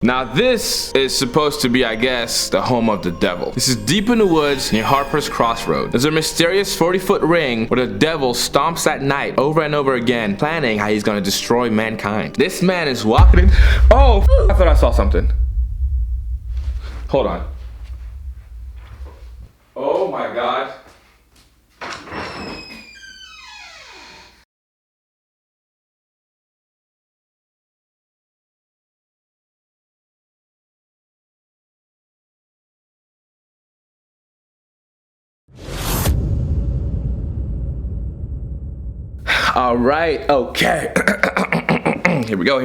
Now this is supposed to be, I guess, the home of the devil. This is deep in the woods near Harper's Crossroad. There's a mysterious 40-foot ring where the devil stomps at night over and over again, planning how he's gonna destroy mankind. This man is walking in. Oh, I thought I saw something. Hold on. Oh my God. All right, okay. Here we go.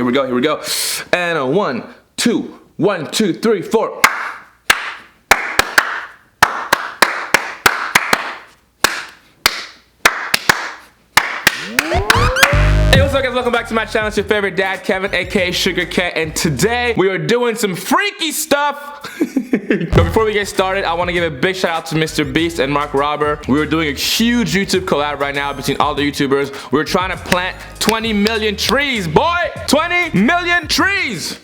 And a 1, 2, 1, 2, 3, 4. Hey, what's up guys, welcome back to my channel. It's your favorite dad, Kevin, aka Sugar Cat, and today we are doing some freaky stuff. But before we get started, I want to give a big shout out to Mr. Beast and Mark Robber. We are doing a huge YouTube collab right now between all the YouTubers. We're trying to plant 20 million trees, boy! 20 million trees!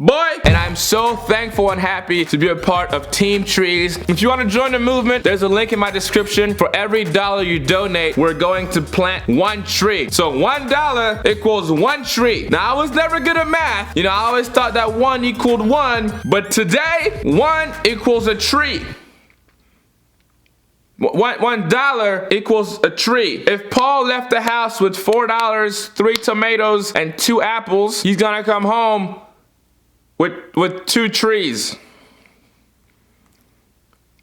Boy! And I'm so thankful and happy to be a part of Team Trees. If you want to join the movement, there's a link in my description. For every dollar you donate, we're going to plant 1 tree. So $1 equals 1 tree. Now, I was never good at math. You know, I always thought that 1 equaled 1. But today, 1 equals a tree. $1 equals a tree. If Paul left the house with $4, 3 tomatoes, and 2 apples, he's gonna come home with 2 trees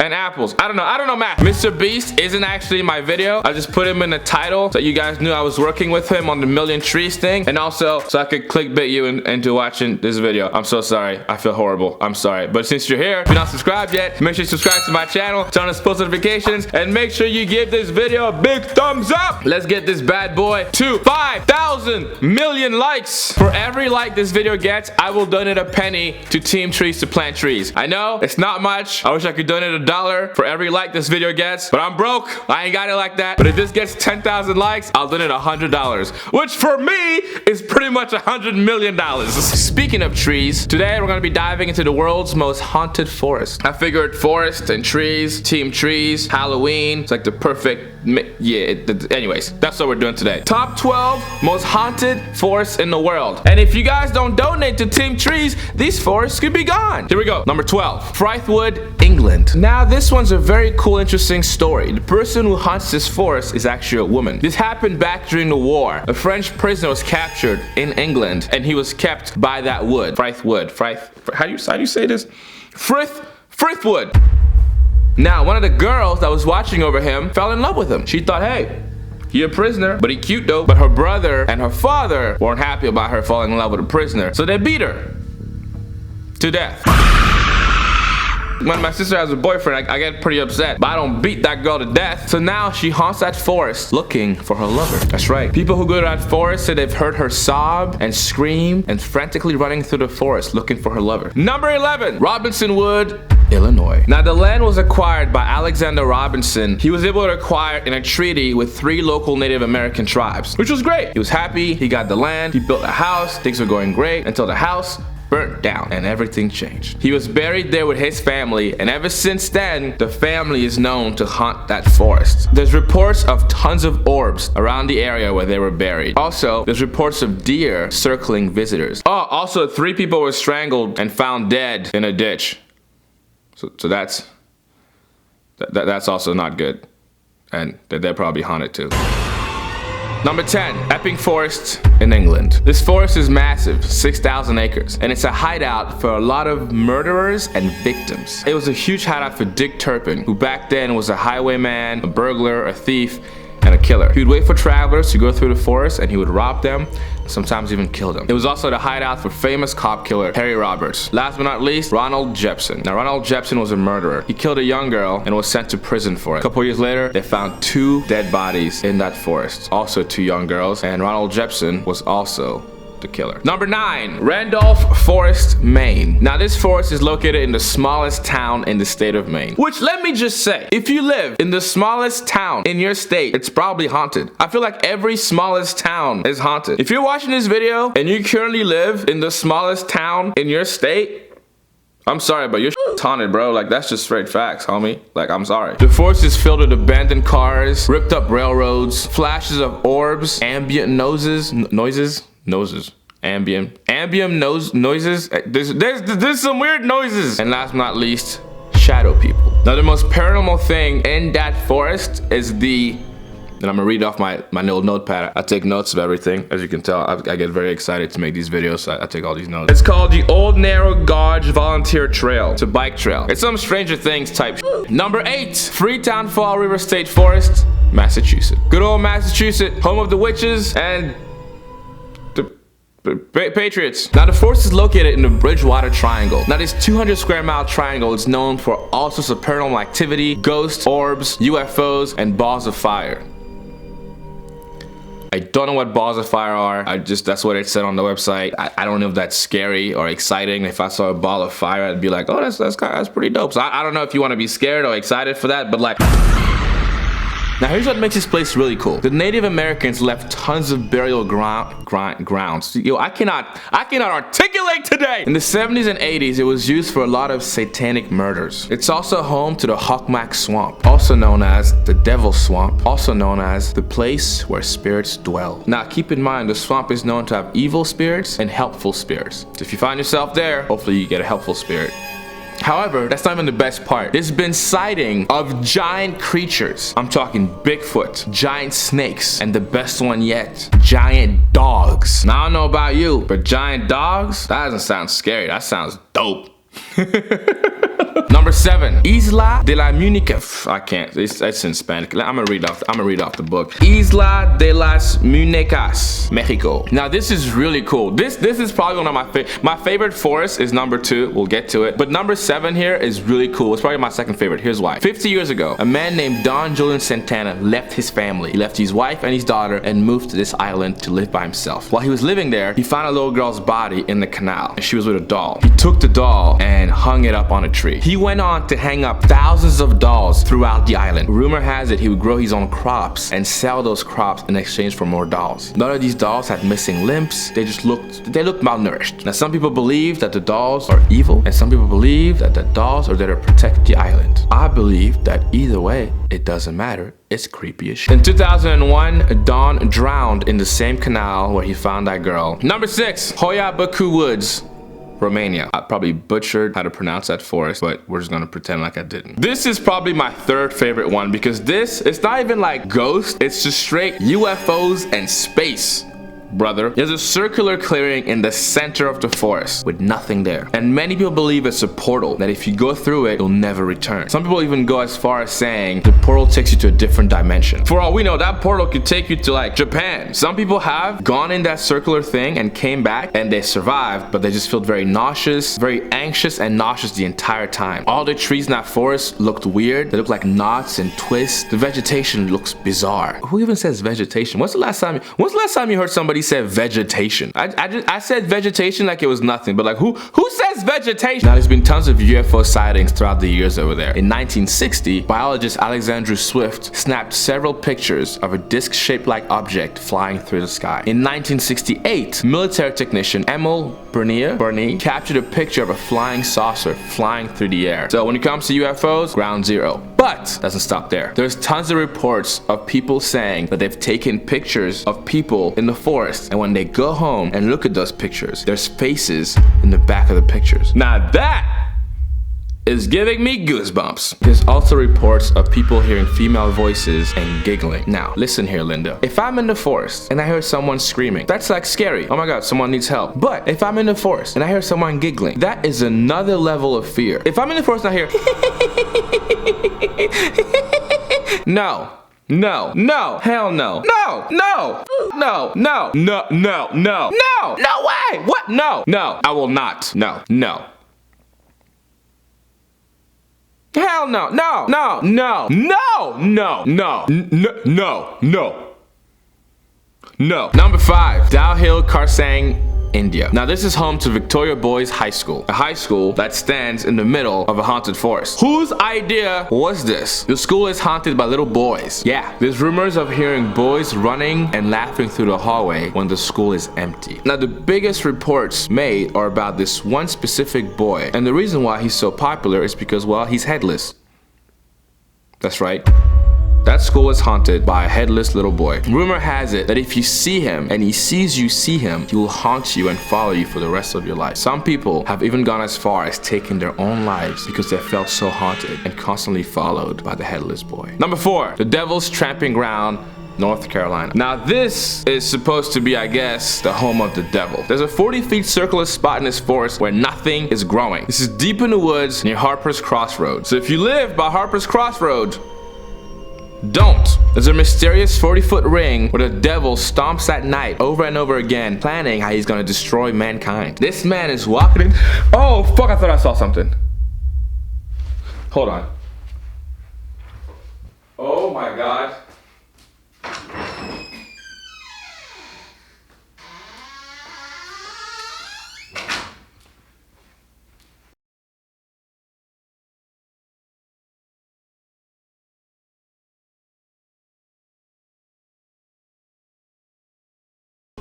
and apples. I don't know math. Mr. Beast isn't actually in my video. I just put him in the title so you guys knew I was working with him on the million trees thing, and also so I could clickbait you into watching this video. I'm so sorry. I feel horrible. I'm sorry. But since you're here, if you're not subscribed yet, make sure you subscribe to my channel, turn on post notifications, and make sure you give this video a big thumbs up. Let's get this bad boy to 5,000 million likes. For every like this video gets, I will donate a penny to Team Trees to plant trees. I know it's not much. I wish I could donate $1 for every like this video gets, but I'm broke. I ain't got it like that. But if this gets 10,000 likes, I'll donate $100, which for me is pretty much $100 million. Speaking of trees, today we're gonna be diving into the world's most haunted forest. I figured forest and trees, Team Trees, Halloween, it's like the perfect anyways, that's what we're doing today. Top 12 most haunted forests in the world. And if you guys don't donate to Team Trees, these forests could be gone. Here we go. Number 12, Wychwood, England. Now this one's a very cool, interesting story. The person who haunts this forest is actually a woman. This happened back during the war. A French prisoner was captured in England, and he was kept by that wood. Wychwood. How do you say this? Frithwood. Now, one of the girls that was watching over him fell in love with him. She thought, hey, he a prisoner, but he cute though. But her brother and her father weren't happy about her falling in love with a prisoner, so they beat her to death. When my sister has a boyfriend, I get pretty upset, but I don't beat that girl to death. So now she haunts that forest looking for her lover. That's right. People who go to that forest say they've heard her sob and scream and frantically running through the forest looking for her lover. Number 11, Robinson Wood, Illinois. Now the land was acquired by Alexander Robinson. He was able to acquire in a treaty with 3 local Native American tribes, which was great. He was happy, he got the land, he built a house, things were going great until the house burnt down and everything changed. He was buried there with his family, and ever since then, the family is known to haunt that forest. There's reports of tons of orbs around the area where they were buried. Also, there's reports of deer circling visitors. Oh, also 3 people were strangled and found dead in a ditch. So that's also not good, and they're probably haunted too. Number 10, Epping Forest in England. This forest is massive, 6,000 acres, and it's a hideout for a lot of murderers and victims. It was a huge hideout for Dick Turpin, who back then was a highwayman, a burglar, a thief, and a killer. He would wait for travelers to go through the forest, and he would rob them, sometimes even kill them. It was also the hideout for famous cop killer Harry Roberts. Last but not least, Ronald Jepson. Now Ronald Jepson was a murderer. He killed a young girl and was sent to prison for it. A couple years later, they found 2 dead bodies in that forest, also 2 young girls, and Ronald Jepson was also the killer. Number 9, Randolph Forest, Maine. Now this forest is located in the smallest town in the state of Maine. Which, let me just say, if you live in the smallest town in your state, it's probably haunted. I feel like every smallest town is haunted. If you're watching this video and you currently live in the smallest town in your state, I'm sorry, but you're haunted, bro. Like, that's just straight facts, homie. Like, I'm sorry. The forest is filled with abandoned cars, ripped up railroads, flashes of orbs, ambient noises, noises. There's some weird noises. And last but not least, shadow people. Now, the most paranormal thing in that forest is and I'm gonna read off my little notepad. I take notes of everything. As you can tell, I get very excited to make these videos, so I take all these notes. It's called the Old Narrow Gorge Volunteer Trail. It's a bike trail. It's some Stranger Things type. Number 8, Freetown-Fall River State Forest, Massachusetts. Good old Massachusetts, home of the witches and the Patriots. Now the forest is located in the Bridgewater Triangle. Now this 200 square mile triangle is known for all sorts of paranormal activity, ghosts, orbs, UFOs, and balls of fire. I don't know what balls of fire are. That's what it said on the website. I don't know if that's scary or exciting. If I saw a ball of fire, I'd be like, oh, that's pretty dope. So I don't know if you want to be scared or excited for that, but like, now here's what makes this place really cool. The Native Americans left tons of burial grounds. Yo, I cannot articulate today. In the 70s and 80s, it was used for a lot of satanic murders. It's also home to the Hocmac Swamp, also known as the Devil's Swamp, also known as the place where spirits dwell. Now keep in mind, the swamp is known to have evil spirits and helpful spirits. So if you find yourself there, hopefully you get a helpful spirit. However, that's not even the best part. There's been sighting of giant creatures. I'm talking Bigfoot, giant snakes, and the best one yet, giant dogs. Now I don't know about you, but giant dogs? That doesn't sound scary. That sounds dope. Number 7, Isla de la Munecas. I can't. It's in Spanish. I'm gonna read off the book. Isla de las Munecas, Mexico. Now this is really cool. This is probably one of my favorite forests is number 2. We'll get to it. But number 7 here is really cool. It's probably my second favorite. Here's why. 50 years ago, a man named Don Julian Santana left his family. He left his wife and his daughter and moved to this island to live by himself. While he was living there, he found a little girl's body in the canal, and she was with a doll. He took the doll and hung it up on a tree. He went on to hang up thousands of dolls throughout the island. Rumor has it he would grow his own crops and sell those crops in exchange for more dolls. None of these dolls had missing limbs. They looked malnourished. Now some people believe that the dolls are evil, and some people believe that the dolls are there to protect the island. I believe that either way, it doesn't matter. It's creepy as shit. In 2001, Don drowned in the same canal where he found that girl. Number 6, Hoia Woods, Romania. I probably butchered how to pronounce that forest, but we're just gonna pretend like I didn't. This is probably my third favorite one because it's not even like ghosts, it's just straight UFOs and space. Brother, there's a circular clearing in the center of the forest with nothing there, and many people believe it's a portal that if you go through it, you'll never return. Some people even go as far as saying the portal takes you to a different dimension. For all we know, that portal could take you to like Japan. Some people have gone in that circular thing and came back and they survived, but they just felt very nauseous, very anxious and nauseous the entire time. All the trees in that forest looked weird. They looked like knots and twists. The vegetation looks bizarre. Who even says vegetation? When's the last time you heard somebody said vegetation? I said vegetation like it was nothing, but like who says vegetation? Now there's been tons of UFO sightings throughout the years over there. In 1960, biologist Alexander Swift snapped several pictures of a disc-shaped like object flying through the sky. In 1968, military technician Emil Bernier captured a picture of a flying saucer flying through the air. So when it comes to UFOs, ground zero. But doesn't stop there. There's tons of reports of people saying that they've taken pictures of people in the forest, and when they go home and look at those pictures, there's faces in the back of the pictures. Now that is giving me goosebumps. There's also reports of people hearing female voices and giggling. Now, listen here, Linda. If I'm in the forest and I hear someone screaming, that's like scary. Oh my God, someone needs help. But if I'm in the forest and I hear someone giggling, that is another level of fear. If I'm in the forest and I hear no, hell no, no way, what, no, I will not, no. Hell no. Number 5, Dow Hill, India. Now this is home to Victoria Boys High School, a high school that stands in the middle of a haunted forest. Whose idea was this? The school is haunted by little boys. Yeah, there's rumors of hearing boys running and laughing through the hallway when the school is empty. Now the biggest reports made are about this one specific boy, and the reason why he's so popular is because, well, he's headless. That's right. That school is haunted by a headless little boy. Rumor has it that if you see him and he sees you see him, he will haunt you and follow you for the rest of your life. Some people have even gone as far as taking their own lives because they felt so haunted and constantly followed by the headless boy. Number 4, the Devil's Tramping Ground, North Carolina. Now this is supposed to be, I guess, the home of the devil. There's a 40-feet circular spot in this forest where nothing is growing. This is deep in the woods near Harper's Crossroads. So if you live by Harper's Crossroads, don't. There's a mysterious 40-foot ring where the devil stomps at night over and over again, planning how he's gonna destroy mankind. This man is walking in. Oh fuck, I thought I saw something. Hold on. Oh my god.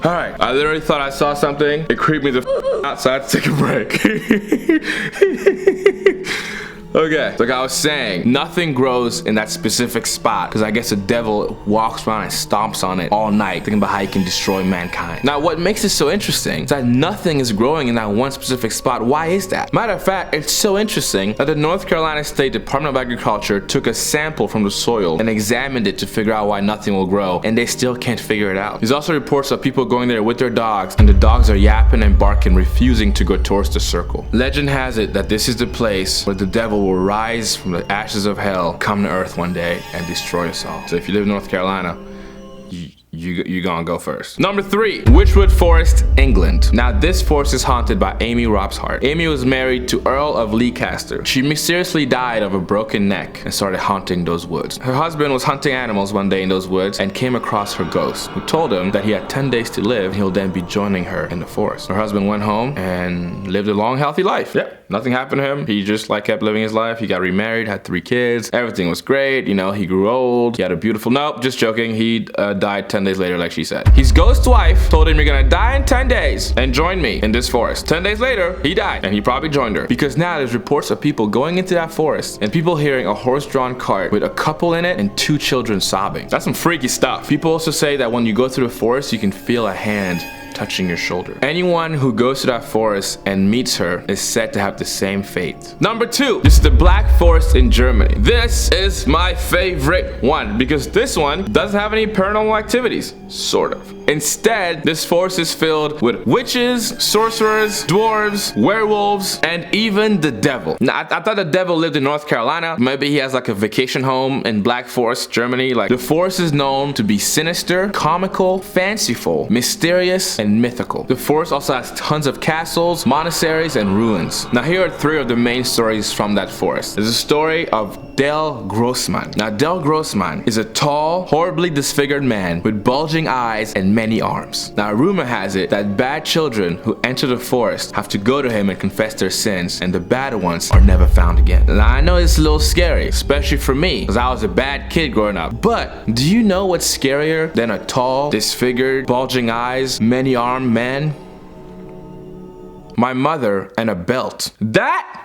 Alright, I literally thought I saw something. It creeped me the out, so I had to take a break. Okay, like I was saying, nothing grows in that specific spot because I guess the devil walks around and stomps on it all night thinking about how he can destroy mankind. Now what makes it so interesting is that nothing is growing in that one specific spot. Why is that? Matter of fact, it's so interesting that the North Carolina State Department of Agriculture took a sample from the soil and examined it to figure out why nothing will grow, and they still can't figure it out. There's also reports of people going there with their dogs, and the dogs are yapping and barking, refusing to go towards the circle. Legend has it that this is the place where the devil will rise from the ashes of hell, come to earth one day, and destroy us all. So if you live in North Carolina, you gonna go first. Number 3, Wychwood Forest, England. Now this forest is haunted by Amy Robsart. Amy was married to Earl of Leicester. She mysteriously died of a broken neck and started haunting those woods. Her husband was hunting animals one day in those woods and came across her ghost, who told him that he had 10 days to live and he'll then be joining her in the forest. Her husband went home and lived a long, healthy life. Yep, nothing happened to him. He just kept living his life. He got remarried, had 3 kids. Everything was great. You know, he grew old. He had a beautiful, nope, just joking. He died 10 days later, like she said. His ghost wife told him, you're gonna die in 10 days and join me in this forest. 10 days later, he died and he probably joined her, because now there's reports of people going into that forest and people hearing a horse-drawn cart with a couple in it and 2 children sobbing. That's some freaky stuff. People also say that when you go through the forest, you can feel a hand touching your shoulder. Anyone who goes to that forest and meets her is said to have the same fate. Number 2, this is the Black Forest in Germany. This is my favorite one because this one doesn't have any paranormal activities, sort of. Instead, this forest is filled with witches, sorcerers, dwarves, werewolves, and even the devil. Now, I thought the devil lived in North Carolina. Maybe he has like a vacation home in Black Forest, Germany. The forest is known to be sinister, comical, fanciful, mysterious, and mythical. The forest also has tons of castles, monasteries, and ruins. Now, here are 3 of the main stories from that forest. There's a story of Del Grossman. Now, Del Grossman is a tall, horribly disfigured man with bulging eyes and many arms. Now, rumor has it that bad children who enter the forest have to go to him and confess their sins, and the bad ones are never found again. Now, I know it's a little scary, especially for me, because I was a bad kid growing up. But do you know what's scarier than a tall, disfigured, bulging eyes, many-armed man? My mother and a belt. That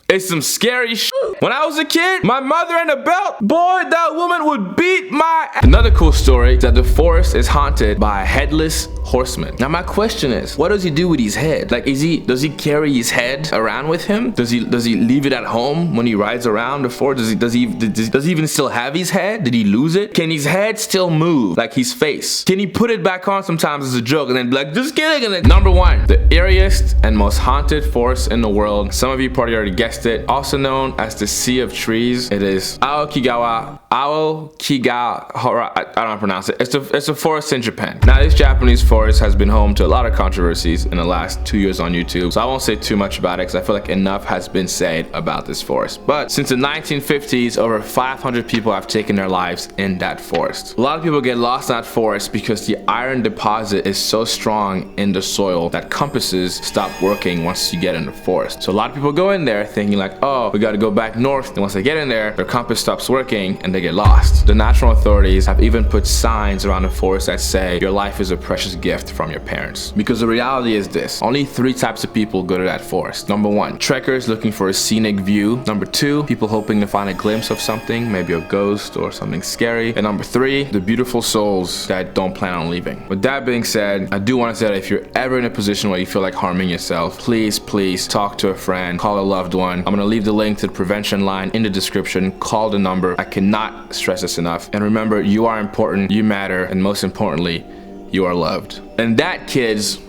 is some scary shit. When I was a kid, my mother and a belt, boy, that woman would beat my ass. Another cool story is that the forest is haunted by a headless horseman. Now my question is, what does he do with his head? Does he carry his head around with him? Does he leave it at home when he rides around the forest? Does he even still have his head? Did he lose it? Can his head still move like his face? Can he put it back on sometimes as a joke and then be like, just kidding? And then number 1, the eeriest and most haunted forest in the world. Some of you probably already guessed it, also known as the Sea of Trees. It is Aokigahara Aokigahara, I don't know how to pronounce it. It's a forest in Japan. Now, this Japanese forest has been home to a lot of controversies in the last 2 years on YouTube, so I won't say too much about it because I feel like enough has been said about this forest. But since the 1950s, over 500 people have taken their lives in that forest. A lot of people get lost in that forest because the iron deposit is so strong in the soil that compasses stop working once you get in the forest. So a lot of people go in there thinking like, oh, we gotta go back north. And once they get in there, their compass stops working and they get lost. The natural authorities have even put signs around the forest that say your life is a precious gift from your parents. Because the reality is this, only 3 types of people go to that forest. Number 1, trekkers looking for a scenic view. Number 2, people hoping to find a glimpse of something, maybe a ghost or something scary. And number 3, the beautiful souls that don't plan on leaving. With that being said, I do want to say that if you're ever in a position where you feel like harming yourself, please talk to a friend, call a loved one. I'm gonna leave the link to the prevention line in the description. Call the number. I cannot stress this enough. And remember, you are important, you matter, and most importantly, you are loved. And that, kids,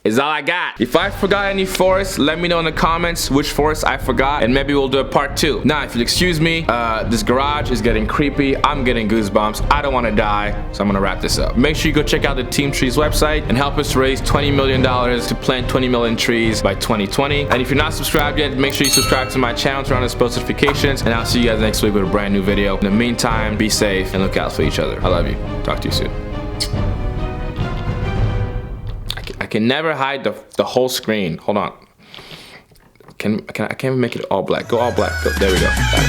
is all I got. If I forgot any forests, let me know in the comments which forest I forgot, and maybe we'll do a part 2. Now, if you'll excuse me, this garage is getting creepy. I'm getting goosebumps. I don't want to die, so I'm gonna wrap this up. Make sure you go check out the Team Trees website and help us raise $20 million to plant 20 million trees by 2020. And if you're not subscribed yet, make sure you subscribe to my channel, turn on those post notifications, and I'll see you guys next week with a brand new video. In the meantime, be safe and look out for each other. I love you. Talk to you soon. I can never hide the whole screen. Hold on. I can't even make it all black. Go all black. Go. There we go. Got it.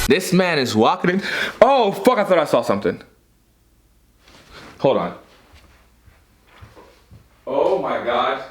This man is walking in. Oh, fuck, I thought I saw something. Hold on. Oh my God.